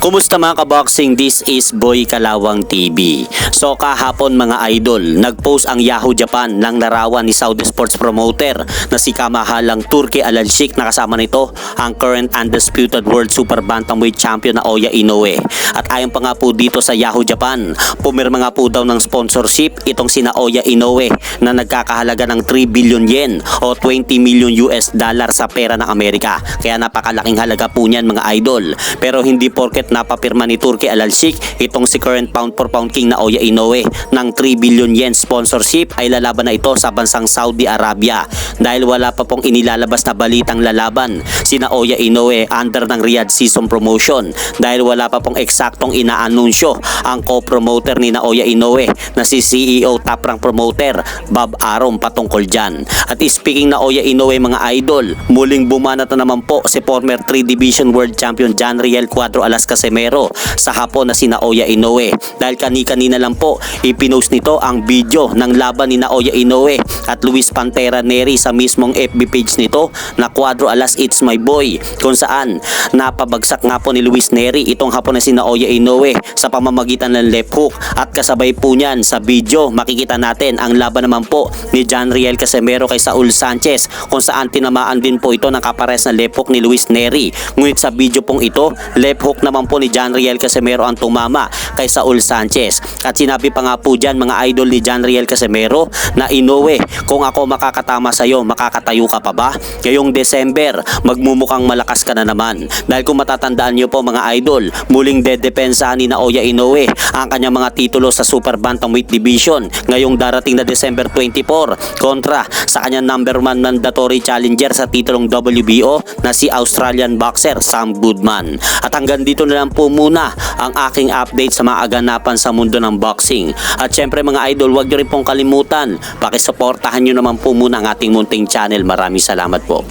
Kumusta mga kaboxing? This is Boy Kalawang TV. So kahapon mga idol, nagpost ang Yahoo Japan ng larawan ni Saudi sports promoter na si kamahalang Turki Al-Sheikh na kasama nito ang current undisputed world super bantamweight champion na Oya Inoue. At ayon pa nga po dito sa Yahoo Japan, pumirma nga po daw ng sponsorship itong sina Oya Inoue na nagkakahalaga ng 3 billion yen o 20 million US dollar sa pera ng Amerika. Kaya napakalaking halaga po niyan mga idol. Pero hindi porket napapirma ni Turki Al-Sheikh itong si current pound for pound king na Oya Inoue ng 3 billion yen sponsorship ay lalaban na ito sa bansang Saudi Arabia dahil wala pa pong inilalabas na balitang lalaban sina Oya Inoue under ng Riyadh Season Promotion dahil wala pa pong eksaktong inaanunsyo ang co-promoter ni na Oya Inoue na si CEO Top Rank Promoter Bob Arum patungkol dyan. At speaking na Oya Inoue mga idol, muling bumanat na naman po si former 3 Division World Champion John Riel Cuadro Alas Casimero sa Hapon na sina Oya Inoue dahil kani-kanina lang po ipinost nito ang video ng laban ni na Oya Inoue at Luis Pantera Neri sa mismong FB page nito na Cuadro Alas It's My Boy, kung saan napabagsak nga po ni Luis Neri itong hapon na sina Oya Inoue sa pamamagitan ng left hook at kasabay po niyan sa video makikita natin ang laban naman po ni John Riel Casimero kay Saul Sanchez kung saan tinamaan din po ito ng kapares na left hook ni Luis Neri. Ngunit sa video pong ito, left hook naman po ni John Riel Casimero ang tumama kay Saul Sanchez. At sinabi pa nga po dyan mga idol ni John Riel Casimero na Inoue, kung ako makakatama sa iyo, makakatayo ka pa ba? Ngayong December, magmumukhang malakas ka na naman. Dahil kung matatandaan niyo po mga idol, muling dedepensahan ni na Oya Inoue ang kanyang mga titulo sa Super Bantamweight Division ngayong darating na December 24 kontra sa kanyang number 1 mandatory challenger sa titulong WBO na si Australian boxer Sam Goodman. At hanggang dito na lang po muna ang aking update sa mga aganapan sa mundo ng boxing. At syempre mga idol, huwag niyo rin pong kalimutan, pakisuportahan niyo naman po muna ang ating munting channel. Maraming salamat po.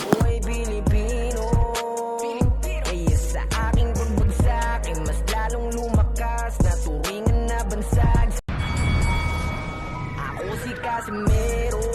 Casimero